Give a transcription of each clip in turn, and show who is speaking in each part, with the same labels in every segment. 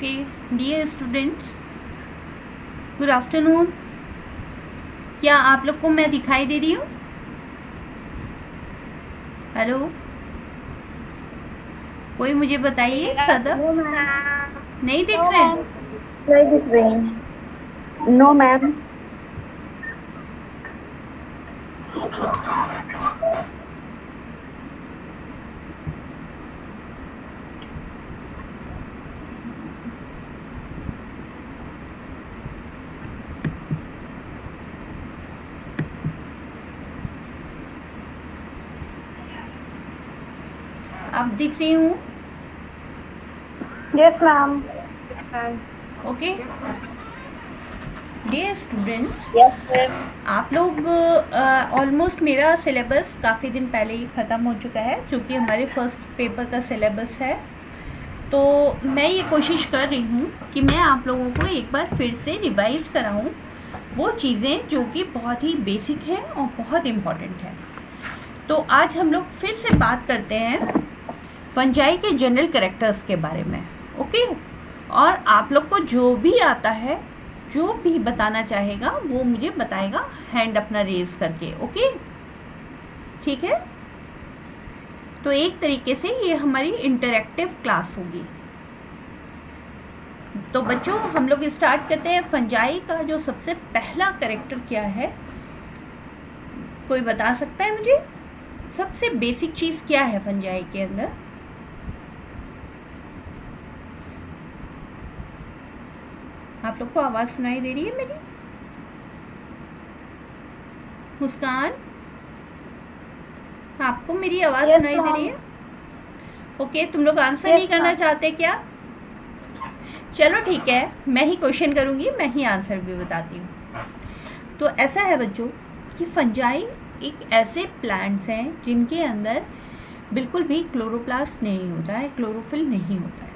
Speaker 1: Okay dear students, good afternoon. क्या आप लोग को मैं दिखाई दे रही हूँ? हेलो, कोई मुझे बताइए सदा।
Speaker 2: No ma'am.
Speaker 1: नहीं दिख
Speaker 2: नो
Speaker 1: रहे
Speaker 2: मैम,
Speaker 1: हैं?
Speaker 2: नहीं दिख रही। No ma'am.
Speaker 1: आप दिख रही हूँ?
Speaker 2: Yes ma'am.
Speaker 1: Okay dear students,
Speaker 2: yes ma'am.
Speaker 1: आप लोग ऑलमोस्ट मेरा सिलेबस काफ़ी दिन पहले ही ख़त्म हो चुका है, क्योंकि हमारे फर्स्ट पेपर का सिलेबस है। तो मैं ये कोशिश कर रही हूँ कि मैं आप लोगों को एक बार फिर से रिवाइज़ कराऊँ वो चीज़ें जो कि बहुत ही बेसिक हैं और बहुत इम्पॉर्टेंट हैं। तो आज हम लोग फिर से बात करते हैं फंजाई के जनरल कैरेक्टर्स के बारे में। ओके, और आप लोग को जो भी आता है, जो भी बताना चाहेगा वो मुझे बताएगा हैंड अपना रेज करके। ओके, ठीक है। तो एक तरीके से ये हमारी इंटरैक्टिव क्लास होगी। तो बच्चों, हम लोग स्टार्ट करते हैं। फंजाई का जो सबसे पहला कैरेक्टर क्या है, कोई बता सकता है मुझे? सबसे बेसिक चीज़ क्या है फंजाई के अंदर? आप लोग को आवाज़ सुनाई दे रही है मेरी? मुस्कान, आपको मेरी आवाज़
Speaker 2: यस
Speaker 1: सुनाई दे रही
Speaker 2: मैम।
Speaker 1: है? ओके, तुम लोग आंसर नहीं
Speaker 2: यस
Speaker 1: करना
Speaker 2: मैम।
Speaker 1: चाहते क्या? चलो ठीक है, मैं ही क्वेश्चन करूँगी, मैं ही आंसर भी बताती हूँ। तो ऐसा है बच्चों कि फंजाई एक ऐसे प्लांट्स हैं जिनके अंदर बिल्कुल भी क्लोरोप्लास्ट नहीं होता है, क्लोरोफिल नहीं होता है।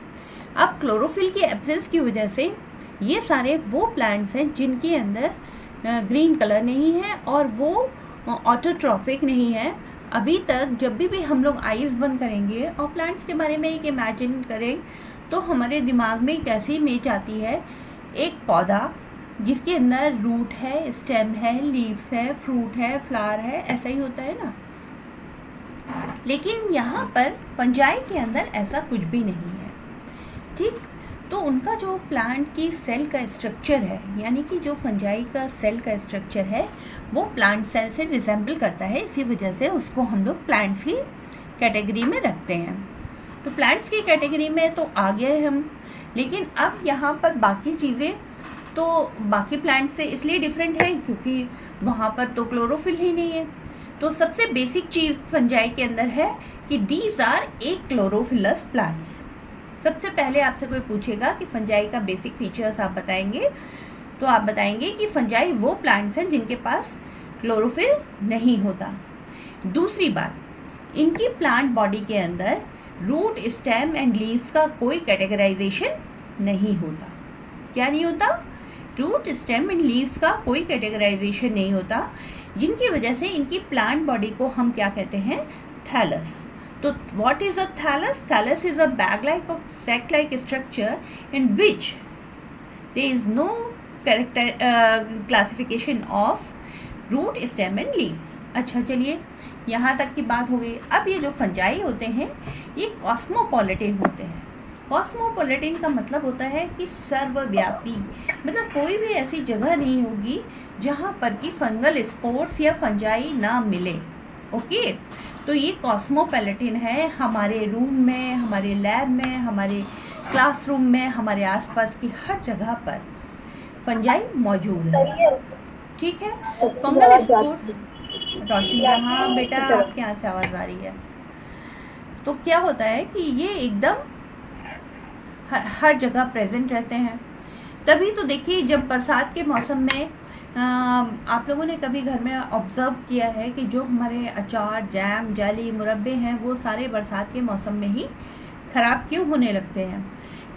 Speaker 1: अब क्लोरोफिल की एब्सेंस की वजह से ये सारे वो प्लांट्स हैं जिनके अंदर ग्रीन कलर नहीं है और वो ऑटोट्रॉफिक नहीं है। अभी तक जब भी हम लोग आईज बंद करेंगे और प्लांट्स के बारे में एक इमेजिन करें, तो हमारे दिमाग में एक ऐसी इमेज आती है, एक पौधा जिसके अंदर रूट है, स्टेम है, लीव्स है, फ्रूट है, फ्लावर है, ऐसा ही होता है ना। लेकिन यहाँ पर फंजाई के अंदर ऐसा कुछ भी नहीं है, ठीक। तो उनका जो प्लांट की सेल का स्ट्रक्चर है, यानी कि जो फंजाई का सेल का स्ट्रक्चर है वो प्लांट सेल से रिसेंबल करता है, इसी वजह से उसको हम लोग प्लांट्स की कैटेगरी में रखते हैं। तो प्लांट्स की कैटेगरी में तो आ गए हम, लेकिन अब यहाँ पर बाकी चीज़ें तो बाकी प्लांट से इसलिए डिफरेंट है क्योंकि वहाँ पर तो क्लोरोफिल ही नहीं है। तो सबसे बेसिक चीज़ फंजाई के अंदर है कि these are achlorophyllous plants. सबसे पहले आपसे कोई पूछेगा कि फंजाई का बेसिक फीचर्स आप बताएंगे, तो आप बताएंगे कि फंजाई वो प्लांट्स हैं जिनके पास क्लोरोफिल नहीं होता। दूसरी बात, इनकी प्लांट बॉडी के अंदर रूट, स्टेम एंड लीव्स का कोई कैटेगराइजेशन नहीं होता। क्या नहीं होता? रूट, स्टेम एंड लीव्स का कोई कैटेगराइजेशन नहीं होता, जिनकी वजह से इनकी प्लांट बॉडी को हम क्या कहते हैं? थैलस। तो what is a thallus? Thallus is a bag-like or sac-like structure in which there is no classification of root, stem and leaves. अच्छा, चलिए यहाँ तक की बात हो गई। अब ये जो फंजाई होते हैं ये कॉस्मोपॉलिटन होते हैं। कॉस्मोपॉलिटन का मतलब होता है कि सर्वव्यापी, मतलब कोई भी ऐसी जगह नहीं होगी जहाँ पर कि फंगल स्पोर्स या फंजाई ना मिले। ओके, तो ये कॉस्मोपॉलिटन है। हमारे रूम में, हमारे लैब में, हमारे क्लासरूम में, हमारे आसपास की हर जगह पर फंजाई मौजूद है, ठीक है। फंगल स्पोर्स, रोशनी, हाँ बेटा आपके यहाँ से आवाज़ आ रही है। तो क्या होता है कि ये एकदम हर जगह प्रेजेंट रहते हैं। तभी तो देखिए, जब बरसात के मौसम में आप लोगों ने कभी घर में ऑब्जर्व किया है कि जो हमारे अचार, जैम, जेली, मुरब्बे हैं वो सारे बरसात के मौसम में ही ख़राब क्यों होने लगते हैं?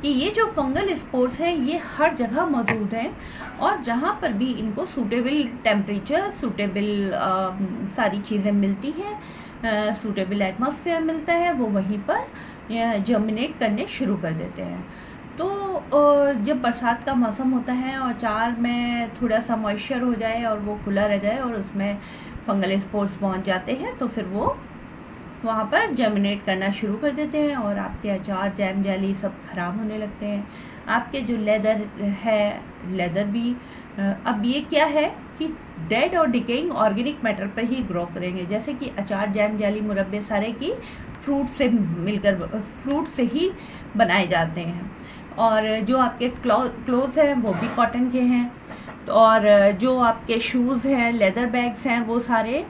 Speaker 1: कि ये जो फंगल स्पोर्स हैं ये हर जगह मौजूद हैं, और जहाँ पर भी इनको सूटेबल टेम्परेचर, सूटेबल सारी चीज़ें मिलती हैं, सूटेबल एटमॉस्फेयर मिलता है, वो वहीं पर जर्मिनेट करने शुरू कर देते हैं। तो जब बरसात का मौसम होता है और अचार में थोड़ा सा मॉइस्चर हो जाए और वो खुला रह जाए और उसमें फंगल स्पोर्स पहुंच जाते हैं, तो फिर वो वहाँ पर जर्मिनेट करना शुरू कर देते हैं और आपके अचार, जैम, जेली सब ख़राब होने लगते हैं। आपके जो लेदर है, लेदर भी अब ये क्या है कि डेड और डिकेइंग ऑर्गेनिक मैटर पर ही ग्रो करेंगे। जैसे कि अचार, जैम, जेली, मुरब्बे सारे की फ्रूट से मिलकर, फ्रूट से ही बनाए जाते हैं। और जो आपके क्लोथ्स हैं वो भी कॉटन के हैं, और जो आपके शूज़ हैं, लेदर बैग्स हैं, वो सारे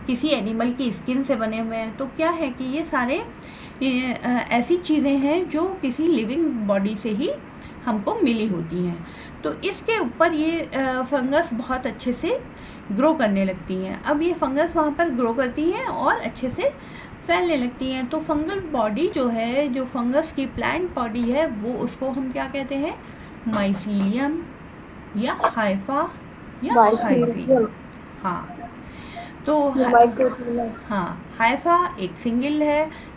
Speaker 1: किसी एनिमल की स्किन से बने हुए हैं। तो क्या है कि ये सारे ऐसी चीज़ें हैं जो किसी लिविंग बॉडी से ही हमको मिली होती हैं। तो इसके ऊपर ये फंगस बहुत अच्छे से ग्रो करने लगती हैं। अब ये फंगस वहाँ पर ग्रो करती हैं और अच्छे से फैलने लगती हैं। तो फंगल बॉडी जो है, जो फंगस की प्लांट बॉडी है, वो उसको हम क्या कहते हैं? माइसीलियम या हाइफा या हाइफी। हाँ, तो हाँ, हाइफा एक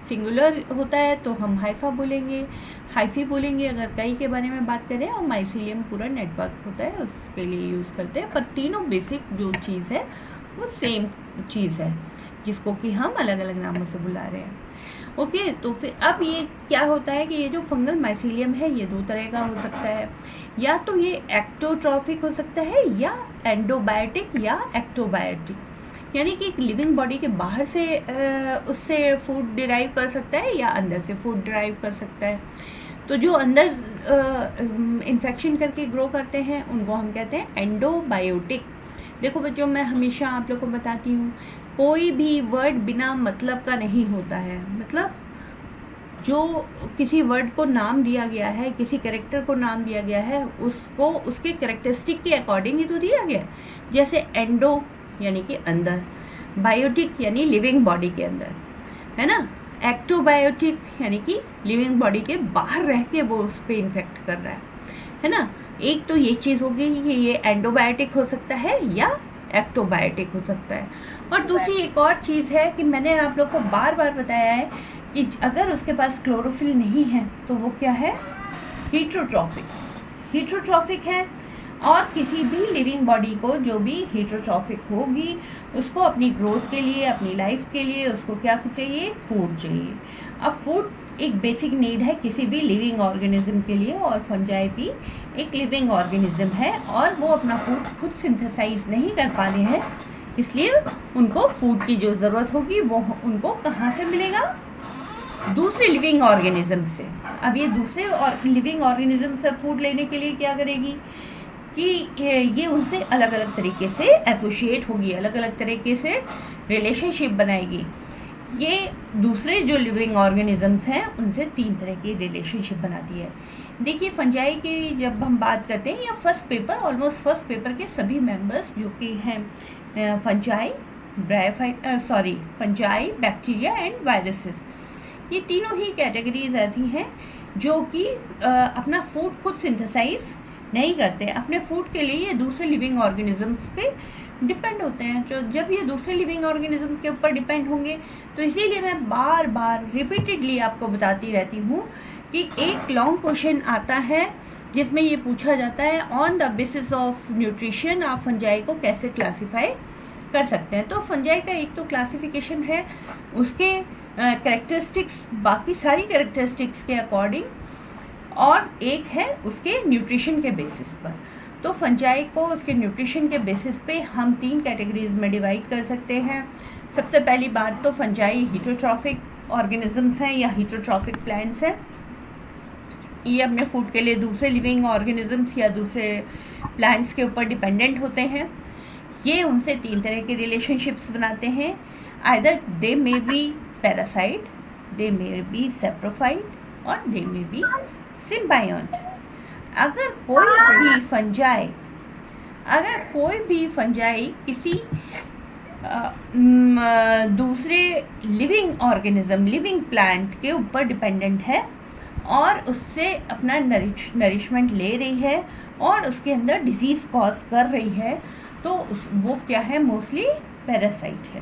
Speaker 1: सिंगुलर होता है तो हम हाइफा बोलेंगे, हाइफी बोलेंगे अगर कई के बारे में बात करें। और माइसीलियम पूरा नेटवर्क होता है, उसके लिए यूज़ करते हैं। पर तीनों बेसिक जो चीज़ है वो सेम चीज़ है, जिसको कि हम अलग अलग नामों से बुला रहे हैं। ओके, तो फिर अब ये क्या होता है कि ये जो फंगल माइसीलियम है ये दो तरह का हो सकता है। या तो ये एक्टोट्रॉफिक हो सकता है या एंडोबायोटिक या एक्टोबायोटिक, यानी कि एक लिविंग बॉडी के बाहर से उससे फूड डिराइव कर सकता है या अंदर से फूड डिराइव कर सकता है। तो जो अंदर इन्फेक्शन करके ग्रो करते हैं उनको हम कहते हैं एंडोबायोटिक। देखो बच्चों, मैं हमेशा आप लोग को बताती हूँ, कोई भी वर्ड बिना मतलब का नहीं होता है। मतलब जो किसी वर्ड को नाम दिया गया है, किसी कैरेक्टर को नाम दिया गया है, उसको उसके कैरेक्टरिस्टिक के अकॉर्डिंग ही तो दिया गया है। जैसे एंडो यानी कि अंदर, बायोटिक यानी लिविंग बॉडी के अंदर, है ना। एक्टोबायोटिक यानी कि लिविंग बॉडी के बाहर रह के वो उस पर इन्फेक्ट कर रहा है ना। एक तो ये चीज़ होगी कि ये एंडोबायोटिक हो सकता है या एक्टोबायोटिक हो सकता है। और दूसरी एक और चीज़ है कि मैंने आप लोग को बार बार बताया है कि अगर उसके पास क्लोरोफिल नहीं है तो वो क्या है? हीटरोट्रॉफिक है। और किसी भी लिविंग बॉडी को जो भी हीटरोट्रॉफिक होगी उसको अपनी ग्रोथ के लिए, अपनी लाइफ के लिए उसको क्या चाहिए? फूड चाहिए। अब फूड एक बेसिक नीड है किसी भी लिविंग ऑर्गेनिज्म के लिए, और फंजाई भी एक लिविंग ऑर्गेनिज्म है और वो अपना फूड खुद सिंथेसाइज नहीं कर पा रहे हैं, इसलिए उनको फूड की जो ज़रूरत होगी वो उनको कहाँ से मिलेगा? दूसरे लिविंग ऑर्गेनिज्म से। अब ये दूसरे लिविंग ऑर्गेनिज्म से फूड लेने के लिए क्या करेगी कि ये उनसे अलग अलग तरीके से एसोसिएट होगी, अलग अलग तरीके से रिलेशनशिप बनाएगी। ये दूसरे जो लिविंग ऑर्गेनिजम्स हैं उनसे 3 तरह की रिलेशनशिप बनाती है। देखिए, फंजाई की जब हम बात करते हैं या ऑलमोस्ट फर्स्ट पेपर के सभी मेंबर्स जो कि हैं फंजाई, बैक्टीरिया एंड वायरसेस, ये तीनों ही कैटेगरीज ऐसी हैं जो कि अपना फूड खुद सिंथेसाइज नहीं करते। अपने फूड के लिए ये दूसरे लिविंग ऑर्गेनिजम्स पे डिपेंड होते हैं। तो जब ये दूसरे लिविंग ऑर्गेनिज्म के ऊपर डिपेंड होंगे तो इसीलिए मैं बार बार रिपीटेडली आपको बताती रहती हूँ कि एक लॉन्ग क्वेश्चन आता है जिसमें ये पूछा जाता है on the basis of nutrition आप फंजाई को कैसे क्लासीफाई कर सकते हैं। तो फंजाई का एक तो क्लासिफिकेशन है उसके कैरेक्टरिस्टिक्स, बाकी सारी कैरेक्टरिस्टिक्स के अकॉर्डिंग, और एक है उसके न्यूट्रिशन के बेसिस पर। तो फंजाई को उसके न्यूट्रिशन के बेसिस पे हम 3 कैटेगरीज में डिवाइड कर सकते हैं। सबसे पहली बात तो फंजाई हीटरोट्रॉफिक ऑर्गेनिजम्स हैं या हीटरोट्रॉफिक प्लांट्स हैं। ये अपने फूड के लिए दूसरे लिविंग ऑर्गेनिजम्स या दूसरे प्लांट्स के ऊपर डिपेंडेंट होते हैं। ये उनसे 3 तरह के रिलेशनशिप्स बनाते हैं। Either they may be parasite, they may be saprophyte और दे मे बी सिम्बायोंट। अगर कोई भी फंजाई किसी दूसरे लिविंग ऑर्गेनिज्म, लिविंग प्लांट के ऊपर डिपेंडेंट है और उससे अपना नरिशमेंट ले रही है और उसके अंदर डिजीज़ कॉज कर रही है, तो वो क्या है? मोस्टली पैरासाइट है।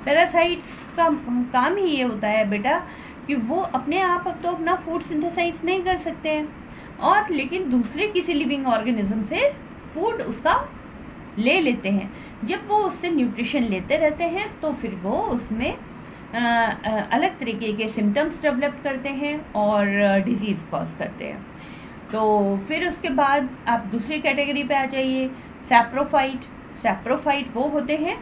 Speaker 1: पैरासाइट्स का काम ही ये होता है बेटा कि वो अपने आप अब तो अपना फूड सिंथेसाइज नहीं कर सकते हैं, और लेकिन दूसरे किसी लिविंग ऑर्गेनिज्म से फूड उसका ले लेते हैं। जब वो उससे न्यूट्रिशन लेते रहते हैं तो फिर वो उसमें अलग तरीके के सिम्टम्स डेवलप करते हैं और डिजीज़ कॉज करते हैं। तो फिर उसके बाद आप दूसरी कैटेगरी पे आ जाइए, सैप्रोफाइट। सैप्रोफाइट वो होते हैं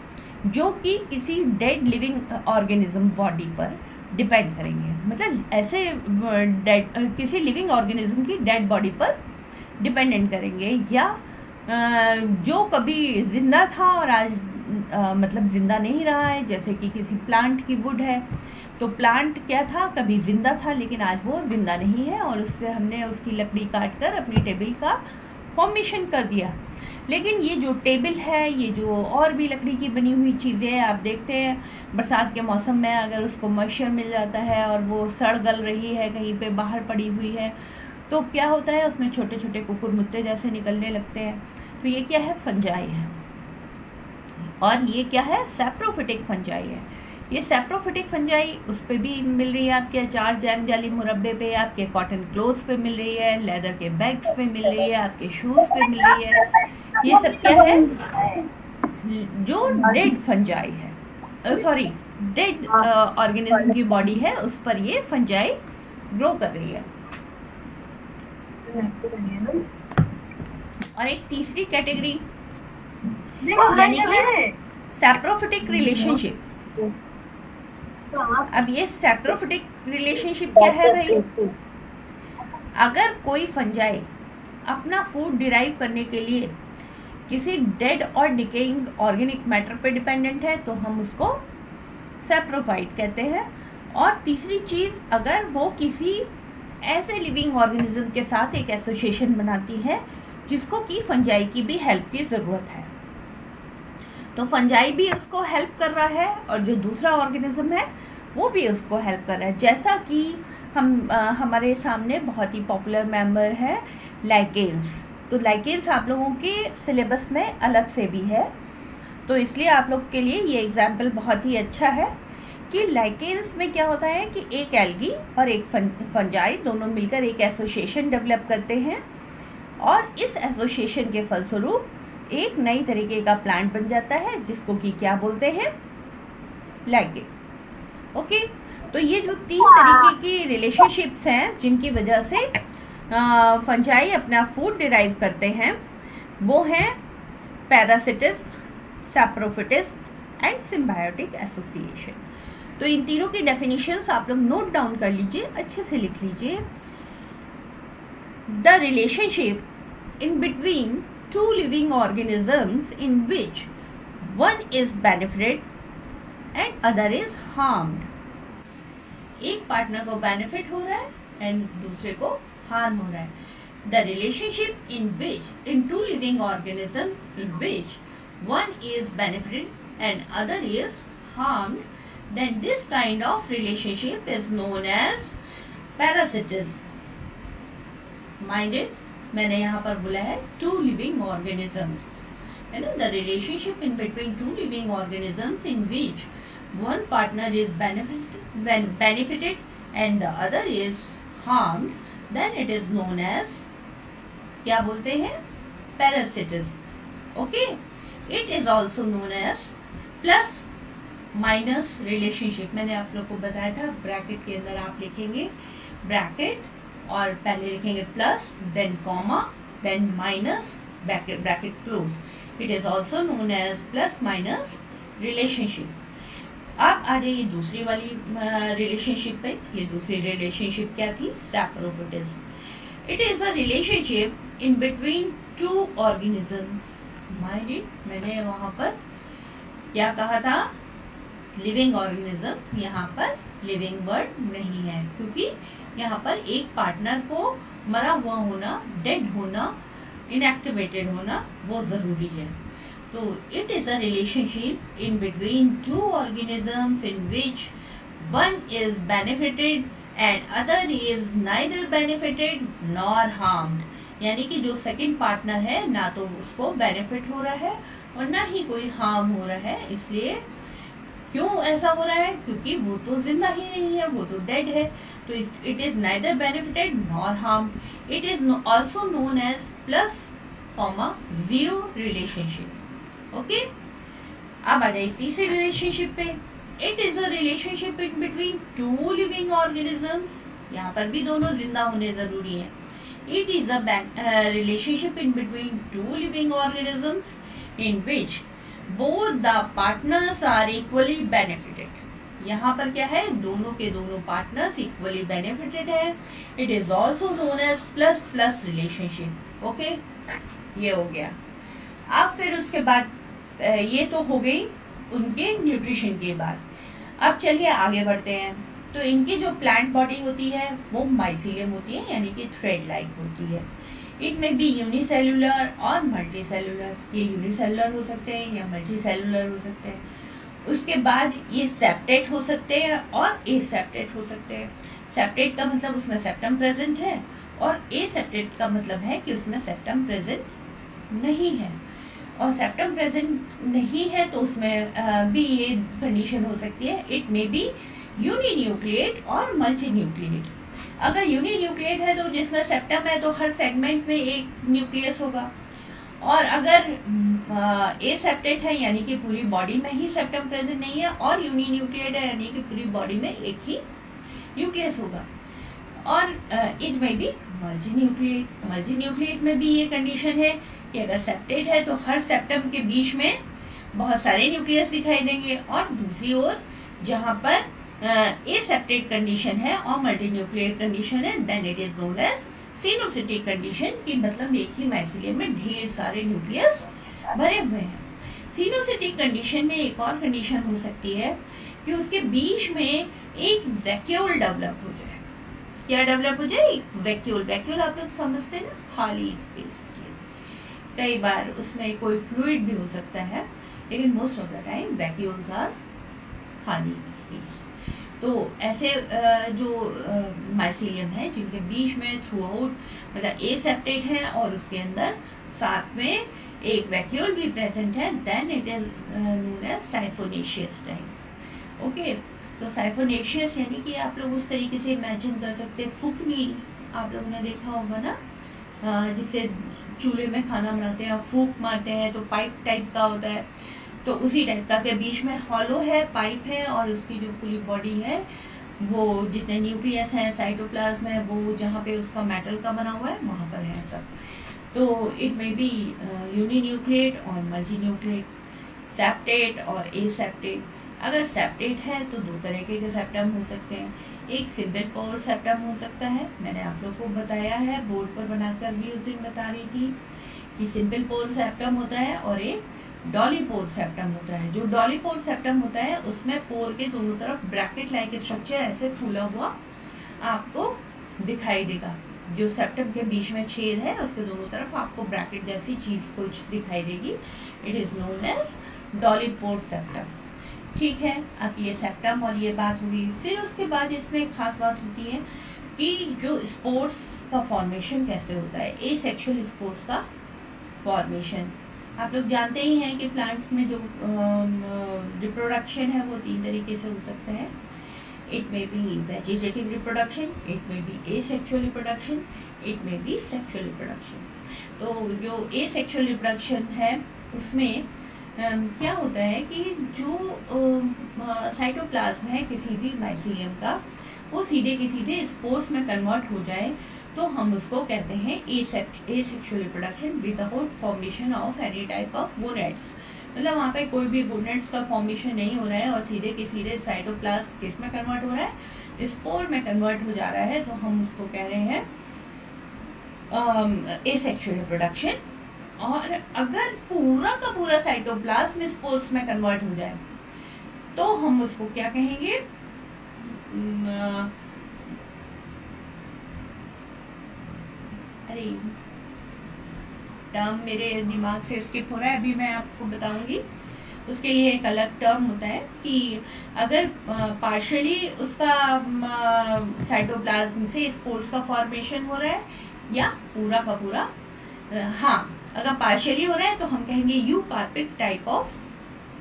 Speaker 1: जो कि किसी डेड लिविंग ऑर्गेनिज्म बॉडी पर डिपेंड करेंगे, मतलब ऐसे किसी लिविंग ऑर्गेनिज्म की डेड बॉडी पर डिपेंडेंट करेंगे, या जो कभी जिंदा था और आज मतलब जिंदा नहीं रहा है। जैसे कि किसी प्लांट की वुड है, तो प्लांट क्या था, कभी जिंदा था लेकिन आज वो जिंदा नहीं है और उससे हमने उसकी लकड़ी काट कर अपनी टेबल का फॉर्मेशन कर दिया। लेकिन ये जो टेबल है, ये जो और भी लकड़ी की बनी हुई चीज़ें आप देखते हैं बरसात के मौसम में, अगर उसको मॉइस्चर मिल जाता है और वो सड़ गल रही है, कहीं पे बाहर पड़ी हुई है, तो क्या होता है, उसमें छोटे छोटे कुकुर मुत्ते जैसे निकलने लगते हैं। तो ये क्या है, फंजाई है। और ये क्या है, सैप्रोफिटिक फंजाई है। ये सैप्रोफिटिक फंजाई उस पे भी मिल रही है, आपके अचार जैम जाली मुरब्बे पे, आपके कॉटन क्लोथ्स पे मिल रही है, लेदर के बैग्स पे मिल रही है, आपके शूज़ पे मिल रही है। ये सब क्या है, जो डेड फंजाई है, सॉरी डेड ऑर्गेनिज्म की बॉडी है, उस पर ये फंजाई ग्रो कर रही है। और एक तीसरी कैटेगरी यानी कि सैप्रोफिटिक रिलेशनशिप। अब ये सैप्रोफिटिक रिलेशनशिप क्या है भाई, अगर कोई फंजाई अपना फूड डिराइव करने के लिए किसी डेड और डिकेइंग ऑर्गेनिक मैटर पे डिपेंडेंट है तो हम उसको सैप्रोफाइट कहते हैं। और तीसरी चीज़, अगर वो किसी ऐसे लिविंग ऑर्गेनिज्म के साथ एक एसोसिएशन बनाती है जिसको कि फंजाई की भी हेल्प की ज़रूरत है, तो फंजाई भी उसको हेल्प कर रहा है और जो दूसरा ऑर्गेनिज्म है वो भी उसको हेल्प कर रहा है। जैसा कि हमारे सामने बहुत ही पॉपुलर मेंबर है लाइकेन्स। तो लाइकेन्स आप लोगों के सिलेबस में अलग से भी है, तो इसलिए आप लोग के लिए ये एग्जाम्पल बहुत ही अच्छा है कि लाइकेन्स में क्या होता है कि एक एल्गी और एक फंजाई दोनों मिलकर एक एसोसिएशन डेवलप करते हैं और इस एसोसिएशन के फलस्वरूप एक नई तरीके का प्लांट बन जाता है जिसको कि क्या बोलते हैं, लाइकेन। ओके, तो ये जो 3 तरीके की रिलेशनशिप्स हैं जिनकी वजह से फंजाई अपना फूड डिराइव करते हैं, वो हैं पैरासिटिज्म, सैप्रोफिटिज्म एंड सिम्बायोटिक एसोसिएशन। तो इन तीनों की डेफिनेशंस आप लोग नोट डाउन कर लीजिए, अच्छे से लिख लीजिए। The relationship in between two living organisms in which one is benefited and other is harmed. एक पार्टनर को बेनिफिट हो रहा है एंड दूसरे को हार्म हो रहा है। The relationship in two living organisms in which one is benefited and other is harmed, then this kind of relationship is known as parasitism. Mind it, मैंने यहाँ पर बोला है टू लिविंग ऑर्गेनिजम्स, है ना। The relationship in between two living organisms in which one partner is benefited and the other is harmed, then it is known as, क्या बोलते हैं, parasitism. Okay, it is also known as plus minus relationship. मैंने आप लोग को बताया था, bracket के अंदर आप लिखेंगे ब्रैकेट और पहले लिखेंगे plus, then comma, then minus, bracket close. It is also known as plus minus relationship. अब आ जाइए दूसरी वाली रिलेशनशिप पे। ये दूसरी रिलेशनशिप क्या थी, saprophytism. It is a relationship in between two organisms. Mind it, मैंने वहां पर क्या कहा था, लिविंग ऑर्गेनिज्म, यहाँ पर लिविंग वर्ड नहीं है क्योंकि यहाँ पर एक पार्टनर को मरा हुआ होना, डेड होना, इनएक्टिवेटेड होना वो जरूरी है। तो it is a relationship in between two organisms in which one is benefited and other is neither benefited nor harmed. यानी कि जो सेकंड पार्टनर है ना तो उसको बेनिफिट हो रहा है और ना ही कोई हार्म हो रहा है, इसलिए क्यों ऐसा हो रहा है? क्योंकि वो तो जिंदा ही नहीं है, वो तो डेड है। तो it is neither benefited nor harm. It is also known as plus comma zero relationship. Okay, अब आ जाए तीसरे रिलेशनशिप पे। It is a relationship in between two living organisms. यहाँ पर भी दोनों जिंदा होने जरूरी है। It is a relationship in between two living organisms in which both the partners are equally benefited। यहाँ पर क्या है, दोनों के दोनों पार्टनर्स इक्वली बेनिफिटेड है। It is also known as plus plus relationship. Okay, ये हो गया। अब फिर उसके बाद ये तो हो गई उनके न्यूट्रिशन के बाद। अब चलिए आगे बढ़ते हैं। तो इनकी जो प्लांट बॉडी होती है वो माइसीलियम होती है, यानी कि थ्रेड लाइक होती है। इट में बी यूनिसेलुलर और मल्टी सेलुलर। ये यूनिसेलुलर हो सकते हैं या मल्टी सेलुलर हो सकते हैं। उसके बाद ये सेप्टेट हो सकते हैं और एसेप्टेट हो सकते हैं। सेप्टेट का मतलब उसमें सेप्टम प्रेजेंट है, और एसेप्टेट का मतलब है कि उसमें सेप्टम प्रेजेंट नहीं है। और सेप्टम प्रेजेंट नहीं है तो उसमें भी ये कंडीशन हो सकती है। इट में बी यूनिन्यूक्लिएट और मल्टी न्यूक्लिएट। अगर यूनिन्यूक्लिएट है तो जिसमें सेप्टम है तो हर सेगमेंट में एक न्यूक्लियस होगा। और अगर एसेप्टेट है यानी कि पूरी बॉडी में ही सेप्टम प्रेजेंट नहीं है, और यूनिन्यूक्लिएट है यानी कि पूरी बॉडी में एक ही न्यूक्लियस होगा। और इट में भी मल्टी न्यूक्लिएट। मल्टी न्यूक्लिएट में भी ये कंडीशन है कि अगर सेप्टेट है तो हर सेप्टम के बीच में बहुत सारे न्यूक्लियस दिखाई देंगे, और दूसरी ओर जहाँ पर एसेप्टेट कंडीशन है और मल्टी न्यूक्लिएट कंडीशन है, then it is known as coenocytic condition, की मतलब एक ही माइसीलियम में ढेर सारे न्यूक्लियस भरे हुए हैं। सिनोसिटिक कंडीशन में एक और कंडीशन हो सकती है कि उसके बीच में एक वैक्यूल डेवलप हो जाए। क्या डेवलप हो जाए? एक वैक्यूल। वैक्यूल आप लोग समझते हैं ना, खाली स्पेस। कई बार उसमें कोई फ्लूइड भी हो सकता है, लेकिन most of the time vacuoles are खाली स्पेस। तो ऐसे जो माइसीलियम है जिनके बीच में थ्रू आउट मतलब एसेप्टेट है और उसके अंदर साथ में एक वैक्यूल भी प्रेजेंट है, then it is known as siphonaceous type. Okay, तो साइफोनेशियस यानी कि आप लोग उस तरीके से इमेजिन कर सकते हैं, फूकनी आप लोगों ने देखा होगा ना, जिससे चूल्हे में खाना बनाते हैं और फूक मारते हैं, तो पाइप टाइप का होता है। तो उसी टाइप का के बीच में हॉलो है, पाइप है, और उसकी जो पूरी बॉडी है वो जितने न्यूक्लियस हैं साइटोप्लाज्म है वो जहाँ पे उसका मेटल का बना हुआ है वहाँ पर है सब। तो इट में बी यूनिन्यूक्लिएट और मल्टी न्यूक्लिएट, सेप्टेट और एसेप्टेट। अगर सेप्टेट है तो दो तरीके के सेप्टम हो सकते हैं। एक सिंगल पोर सेप्टम हो सकता है, मैंने आप लोग को बताया है, बोर्ड पर बनाकर भी उस दिन बता रही थी कि सिंपल पोर सेप्टम होता है, और एक डॉली पोर सेप्टम होता है। जो डॉली पोर सेप्टम होता है उसमें पोर के दोनों तरफ ब्रैकेट लाइक स्ट्रक्चर ऐसे फूला हुआ आपको दिखाई देगा। जो सेप्टम के बीच में छेद है उसके दोनों तरफ आपको ब्रैकेट जैसी चीज कुछ दिखाई देगी। It is known as dolipore pore septum. ठीक है, अब ये सेप्टम और ये बात हुई। फिर उसके बाद इसमें एक खास बात होती है कि जो स्पोर्स का फॉर्मेशन कैसे होता है, एसेक्सुअल स्पोर्स का फॉर्मेशन। आप लोग जानते ही हैं कि प्लांट्स में जो रिप्रोडक्शन है वो तीन तरीके से हो सकता है। इट में बी वेजिटेटिव रिप्रोडक्शन, इट में बी एसेक्सुअल रिप्रोडक्शन, इट में बी सेक्सुअल रिप्रोडक्शन। तो जो एसेक्सुअल रिप्रोडक्शन है उसमें क्या होता है कि जो साइटोप्लाज्म है किसी भी माइसीलियम का, वो सीधे के सीधे स्पोर्स में कन्वर्ट हो जाए तो हम उसको कहते हैं asexual reproduction without formation of any type of gonads. मतलब वहाँ पे कोई भी गोनेड्स का फॉर्मेशन नहीं हो रहा है और सीधे के सीधे साइटोप्लाज्म किस में कन्वर्ट हो रहा है, स्पोर में कन्वर्ट हो जा रहा है, तो हम उसको कह रहे हैं एसेक्सुअल रिप्रोडक्शन। और अगर पूरा का पूरा साइटोप्लाज्म स्पोर्स में कन्वर्ट हो जाए तो हम उसको क्या कहेंगे, अरे टर्म मेरे दिमाग से स्किप हो रहा है, अभी मैं आपको बताऊंगी। उसके लिए एक अलग टर्म होता है कि अगर पार्शियली उसका साइटोप्लाज्म से स्पोर्स का फॉर्मेशन हो रहा है या पूरा का पूरा, हाँ अगर पार्शियली हो रहा है तो हम कहेंगे eucarpic type of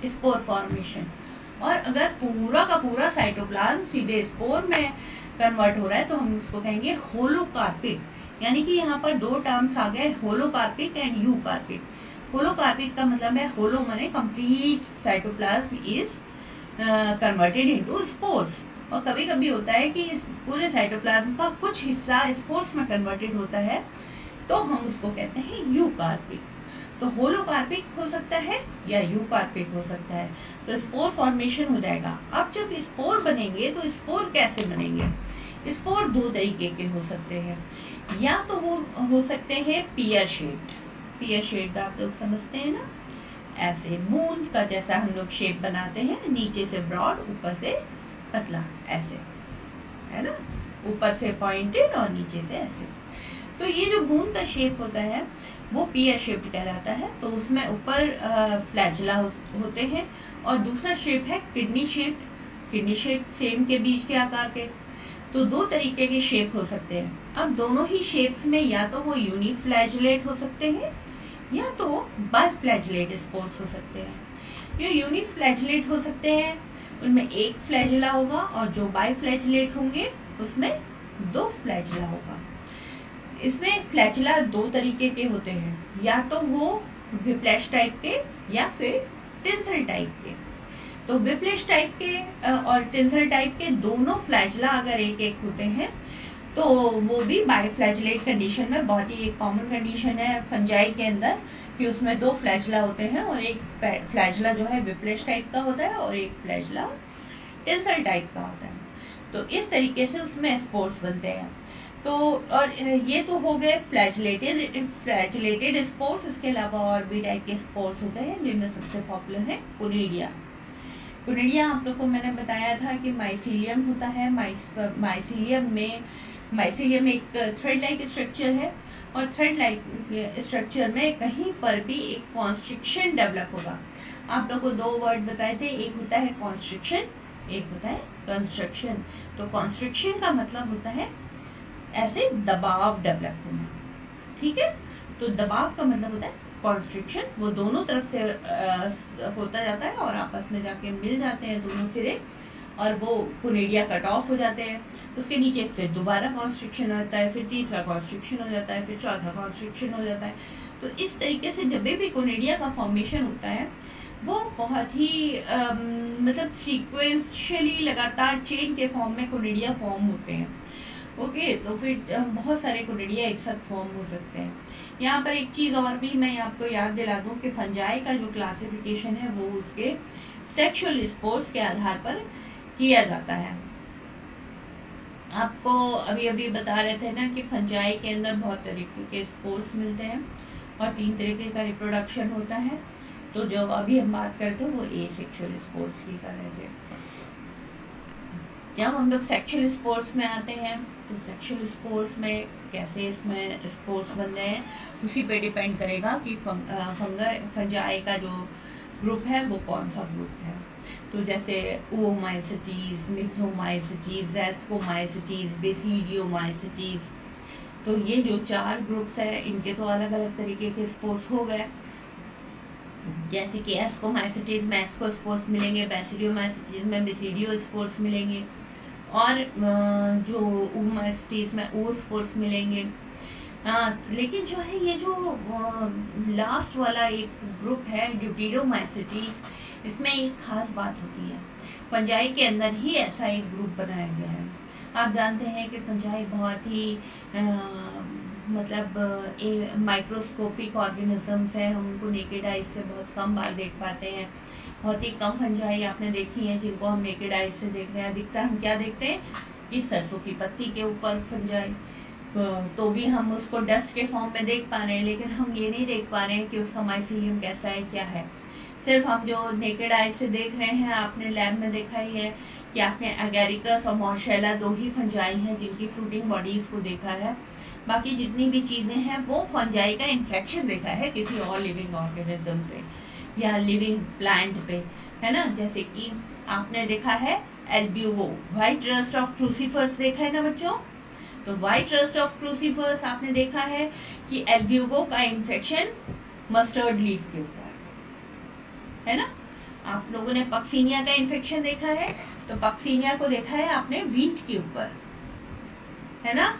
Speaker 1: spore formation. और अगर पूरा का पूरा साइटोप्लाज्म सीधे स्पोर में कन्वर्ट हो रहा है तो हम उसको कहेंगे होलोकार्पिक। यानी कि यहाँ पर दो टर्म्स आ गए, होलोकार्पिक एंड यूकार्पिक। होलोकार्पिक का मतलब है होलो माने complete cytoplasm is converted into spores, और कभी कभी होता है कि इस पूरे साइटोप्लाज्म का कुछ हिस्सा स्पोर्स में कन्वर्टेड होता है, तो हम उसको कहते हैं यूकार्पिक। तो होलोकार्पिक हो सकता है या यूकार्पिक हो सकता है। तो स्पोर फॉर्मेशन हो जाएगा। अब जब स्पोर बनेंगे तो स्पोर कैसे बनेंगे? स्पोर दो तरीके के हो सकते हैं, या तो वो हो सकते हैं पियर शेप्ड। पियर शेप्ड आप लोग समझते हैं ना, ऐसे बूंद का जैसा हम लोग शेप बनाते हैं, नीचे से ब्रॉड ऊपर से पतला, ऐसे है ना, ऊपर से पॉइंटेड और नीचे से ऐसे। तो ये जो बूंद का शेप होता है वो पियर शेप्ड कहलाता है। तो उसमें ऊपर फ्लैजिला होते हैं, और दूसरा शेप है kidney shape. Kidney shape same के बीज के आकार के। तो दो तरीके के शेप हो सकते हैं। अब दोनों ही शेप्स में या तो वो यूनिफ्लैजिलेट हो सकते हैं या तो बाइफ्लैजिलेट स्पोर्स हो सकते हैं। जो यूनिफ्लैजिलेट हो सकते हैं उनमें एक फ्लैजिला होगा, और जो बाइफ्लैजिलेट होंगे उसमें दो फ्लैजिला होगा। इसमें फ्लैजिला दो तरीके के होते हैं, या तो वो विप्लैश टाइप के या फिर टिंसल टाइप के। तो विप्लैश टाइप के और टिंसल टाइप के दोनों फ्लैजिला अगर एक एक होते हैं तो वो भी बाइफ्लैजिलेट कंडीशन में बहुत ही एक कॉमन कंडीशन है फंजाई के अंदर, कि उसमें दो फ्लैजिला होते हैं, और एक फ्लैजिला जो है विप्लैश टाइप का होता है और एक फ्लैजिला टिंसल टाइप का होता है। तो इस तरीके से उसमें स्पोर्स बनते हैं। तो और ये तो हो गए फ्लैजिलेटेड स्पोर्स। इसके अलावा और भी टाइप के स्पोर्स होते हैं, जिनमें सबसे पॉपुलर है कोनिडिया। कोनिडिया आप लोग को मैंने बताया था कि माइसीलियम होता है। माइसीलियम एक थ्रेड लाइक स्ट्रक्चर है, और थ्रेड लाइक स्ट्रक्चर में कहीं पर भी एक कॉन्स्ट्रिक्शन डेवलप होगा। आप लोग को दो वर्ड बताए थे, एक होता है कॉन्स्ट्रिक्शन, एक होता है कंस्ट्रक्शन। तो कॉन्स्ट्रिक्शन का मतलब होता है ऐसे दबाव डेवलप होना, ठीक है। तो दबाव का मतलब होता है कॉन्स्ट्रिक्शन, वो दोनों तरफ से होता जाता है और आपस में जाके मिल जाते हैं दोनों सिरे, और वो कोनिडिया कट ऑफ हो जाते हैं। उसके नीचे फिर दोबारा कॉन्स्ट्रिक्शन होता है, फिर तीसरा कॉन्स्ट्रिक्शन हो जाता है, फिर चौथा कॉन्स्ट्रिक्शन हो जाता है। तो इस तरीके से जब भी कोनिडिया का फॉर्मेशन होता है वो बहुत ही मतलब सीक्वेंशियली लगातार चेन के फॉर्म में कोनिडिया फॉर्म होते हैं। ओके, तो फिर बहुत सारे कोनिडिया एक साथ फॉर्म हो सकते हैं। यहाँ पर एक चीज़ और भी मैं आपको याद दिला दूँ कि फंजाई का जो क्लासिफिकेशन है वो उसके सेक्सुअल स्पोर्स के आधार पर किया जाता है। आपको अभी अभी बता रहे थे ना कि फंजाई के अंदर बहुत तरीके के स्पोर्स मिलते हैं और 3 तरीके का रिप्रोडक्शन होता है। तो जो अभी हम बात करते हैं वो एसेक्सुअल स्पोर्स की कर रहे थे। जब हम लोग सेक्सुअल स्पोर्स में आते हैं तो सेक्सुअल स्पोर्स में कैसे इसमें स्पोर्स बन रहे हैं उसी पे डिपेंड करेगा कि फंजाई का जो ग्रुप है वो कौन सा ग्रुप है। तो जैसे ओमाइसिटीज, मिक्सोमाइसिटीज, रेस्कोमाइसिटीज, बेसिडियोमाइसिटीज, तो ये जो 4 ग्रुप्स हैं इनके तो अलग अलग तरीके के स्पोर्स हो गए। जैसे कि एस्कोमाइसिटीज में एस्कोस्पोर्स मिलेंगे, बेसिडियोमाइसिटीज में बेसिडियो स्पोर्स मिलेंगे, और जो ओमाइसिटीज में ओ स्पोर्स मिलेंगे। लेकिन जो है ये जो लास्ट वाला एक ग्रुप है ड्यूटेरोमाइसिटीज, इसमें एक खास बात होती है, फंजाई के अंदर ही ऐसा एक ग्रुप बनाया गया है। आप जानते हैं कि फंजाई बहुत ही मतलब माइक्रोस्कोपिक ऑर्गेनिजम्स हैं, हम उनको नेकेड आइज से बहुत कम बार देख पाते हैं। बहुत ही कम फंजाई आपने देखी हैं जिनको हम नेकेड आइज से देख रहे हैं। अधिकतर हम क्या देखते हैं कि सरसों की पत्ती के ऊपर फंजाई, तो भी हम उसको डस्ट के फॉर्म में देख पा रहे हैं, लेकिन हम ये नहीं देख पा रहे हैं कि उसका माइसीलियम कैसा है, क्या है। सिर्फ हम जो नेकेड आइज से देख रहे हैं, आपने लैब में देखा ही है कि आपने एगेरिकस और मॉर्शेला 2 ही फंजाई हैं जिनकी फ्रूटिंग बॉडीज को देखा है। बाकी जितनी भी चीज़ें हैं वो फंजाई का इन्फेक्शन देखा है किसी और लिविंग ऑर्गेनिज्म पे या लिविंग प्लांट पे, है ना। जैसे कि आपने देखा है Albugo, white rust of crucifers देखा है ना बच्चों। तो व्हाइट रस्ट ऑफ क्रूसीफर्स आपने देखा है कि एल्ब्यूगो का इन्फेक्शन मस्टर्ड लीफ के ऊपर है ना। आप लोगों ने पक्सीनिया का इन्फेक्शन देखा है, तो पक्सीनिया को देखा है आपने वीट के ऊपर, है ना।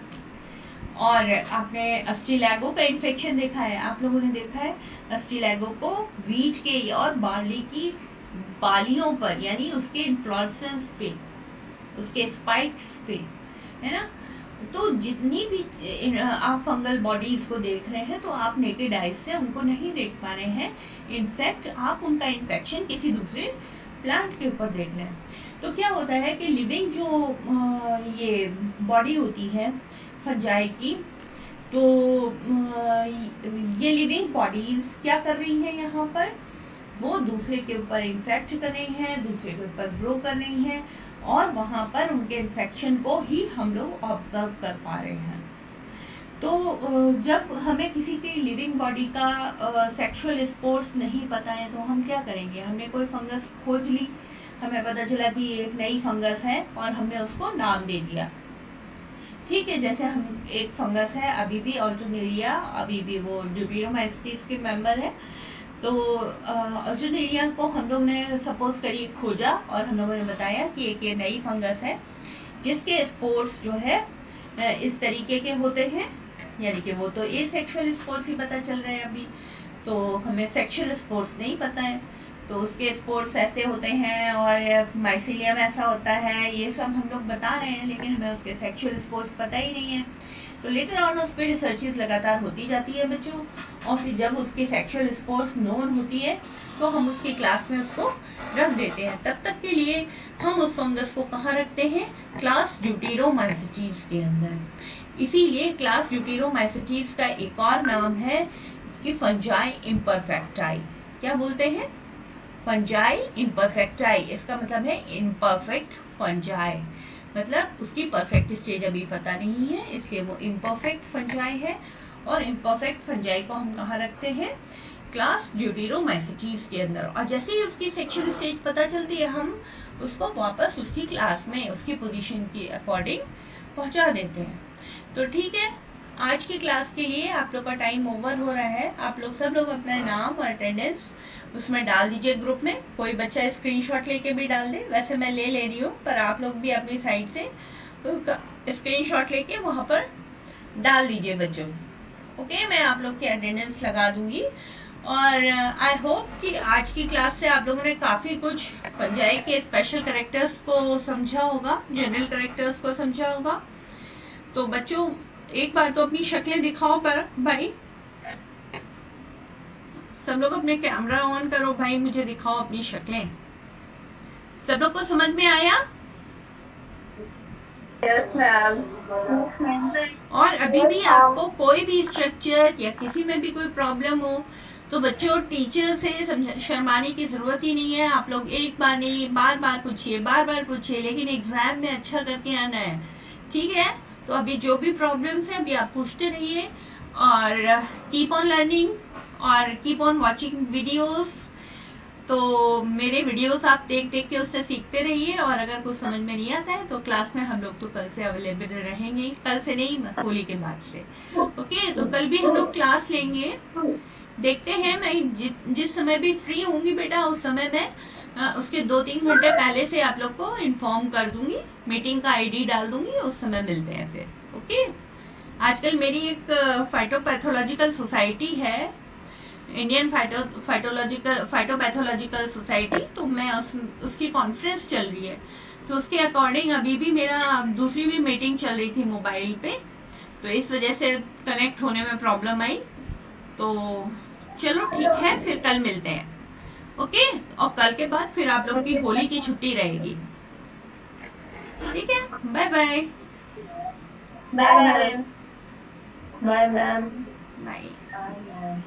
Speaker 1: और आपने अस्टिलैगो का इन्फेक्शन देखा है, आप लोगों ने देखा है अस्टिलैगो को वीट के और बार्ली की बालियों पर, यानी उसके इन्फ्लोरेसेंस पे, उसके स्पाइक्स पे, है ना। तो जितनी भी आप फंगल बॉडीज को देख रहे हैं, तो आप नेकेड आइज से उनको नहीं देख पा रहे हैं, इनफैक्ट आप उनका इन्फेक्शन किसी दूसरे प्लांट के ऊपर देख रहे हैं। तो क्या होता है कि लिविंग जो ये बॉडी होती है फंजाई की, तो ये लिविंग बॉडीज क्या कर रही हैं यहाँ पर, वो दूसरे के ऊपर इन्फेक्ट कर रही हैं, दूसरे के ऊपर ग्रो कर रही हैं, और वहाँ पर उनके इन्फेक्शन को ही हम लोग ऑब्जर्व कर पा रहे हैं। तो जब हमें किसी की लिविंग बॉडी का सेक्सुअल स्पोर्स नहीं पता है, तो हम क्या करेंगे, हमने कोई फंगस खोज ली, हमें पता चला कि ये एक नई फंगस है और हमने उसको नाम दे दिया, ठीक है। जैसे हम एक फंगस है अभी भी ऑर्जिनेरिया, अभी भी वो ड्यूबिरोमाइसीट्स के मेंबर है, तो ऑर्जिनेरिया को हम लोग ने सपोज करिए खोजा, और हम लोगों ने बताया कि एक ये नई फंगस है जिसके स्पोर्स जो है इस तरीके के होते हैं, यानी कि वो तो ए सेक्शुअल स्पोर्स ही पता चल रहे हैं अभी, तो हमें सेक्शुअल स्पोर्स नहीं पता है, तो उसके स्पोर्स ऐसे होते हैं और माइसीलियम ऐसा होता है, ये सब हम लोग बता रहे हैं, लेकिन हमें उसके सेक्शुअल स्पोर्स पता ही नहीं है। तो लेटर ऑन उस पर रिसर्चेस लगातार होती जाती है बच्चों, और फिर जब उसकी सेक्शुअल स्पोर्स नोन होती है, तो हम उसकी क्लास में उसको रख देते हैं। तब तक के लिए हम उस फंगस को कहाँ रखते हैं, क्लास ड्यूटेरोमाइसीट्स के अंदर। इसीलिए क्लास ड्यूटेरोमाइसीट्स का एक और नाम है कि फंजाई इम्परफेक्टाई। क्या बोलते हैं, फंजाई इम्परफेक्टाई। इसका मतलब है इम्परफेक्ट फंजाई, मतलब उसकी परफेक्ट स्टेज अभी पता नहीं है, इसलिए वो इम्परफेक्ट फंजाई है। और इम्परफेक्ट फंजाई को हम कहाँ रखते हैं, क्लास ड्यूटेरोमाइसीट्स के अंदर। और जैसे ही उसकी सेक्शुअल स्टेज पता चलती है, हम उसको वापस उसकी क्लास में उसकी पोजीशन के अकॉर्डिंग पहुंचा देते हैं। तो ठीक है, आज की क्लास के लिए आप लोग का टाइम ओवर हो रहा है। आप लोग सब लोग अपना नाम और अटेंडेंस उसमें डाल दीजिए ग्रुप में। कोई बच्चा स्क्रीनशॉट लेके भी डाल दे, वैसे मैं ले रही हूँ, पर आप लोग भी अपनी साइड से उसका स्क्रीनशॉट लेके वहाँ पर डाल दीजिए बच्चों। ओके, मैं आप लोग की अटेंडेंस लगा दूंगी। और आई होप कि आज की क्लास से आप लोगों ने काफ़ी कुछ फंजाई के स्पेशल कैरेक्टर्स को समझा होगा, जनरल कैरेक्टर्स को समझा होगा। तो बच्चों एक बार तो अपनी शक्लें दिखाओ पर भाई, सब लोग अपने कैमरा ऑन करो भाई, मुझे दिखाओ अपनी शक्लें। सब लोग को समझ में आया?
Speaker 2: Yes, ma'am. Yes, ma'am.
Speaker 1: और अभी भी आपको कोई भी स्ट्रक्चर या किसी में भी कोई प्रॉब्लम हो, तो बच्चों टीचर से शर्माने की जरूरत ही नहीं है। आप लोग एक बार नहीं बार बार पूछिए, लेकिन एग्जाम में अच्छा करके आना है, ठीक है। तो अभी जो भी प्रॉब्लम्स है अभी आप पूछते रहिए, और कीप ऑन लर्निंग और कीप ऑन वॉचिंग वीडियोस। तो मेरे वीडियोस आप देख देख के उससे सीखते रहिए, और अगर कुछ समझ में नहीं आता है तो क्लास में हम लोग तो कल से अवेलेबल रहेंगे, कल से नहीं, होली के बाद से। ओके, तो कल भी हम लोग क्लास लेंगे। देखते हैं, मैं जिस समय भी फ्री होंगी बेटा, उस समय मैं उसके 2-3 घंटे पहले से आप लोग को इन्फॉर्म कर दूंगी, मीटिंग का आईडी डाल दूंगी, उस समय मिलते हैं फिर। ओके, आजकल मेरी एक फाइटोपैथोलॉजिकल सोसाइटी है, इंडियन फाइटोपैथोलॉजिकल सोसाइटी, तो मैं उसकी कॉन्फ्रेंस चल रही है, तो उसके अकॉर्डिंग अभी भी मेरा दूसरी भी मीटिंग चल रही थी मोबाइल पे, तो इस वजह से कनेक्ट होने में प्रॉब्लम आई। तो चलो ठीक है, फिर कल मिलते हैं। ओके, और कल के बाद फिर आप लोग की होली की छुट्टी रहेगी, ठीक है। Bye bye.
Speaker 2: Bye, ma'am. Bye, ma'am.
Speaker 1: Bye.
Speaker 2: Bye, ma'am.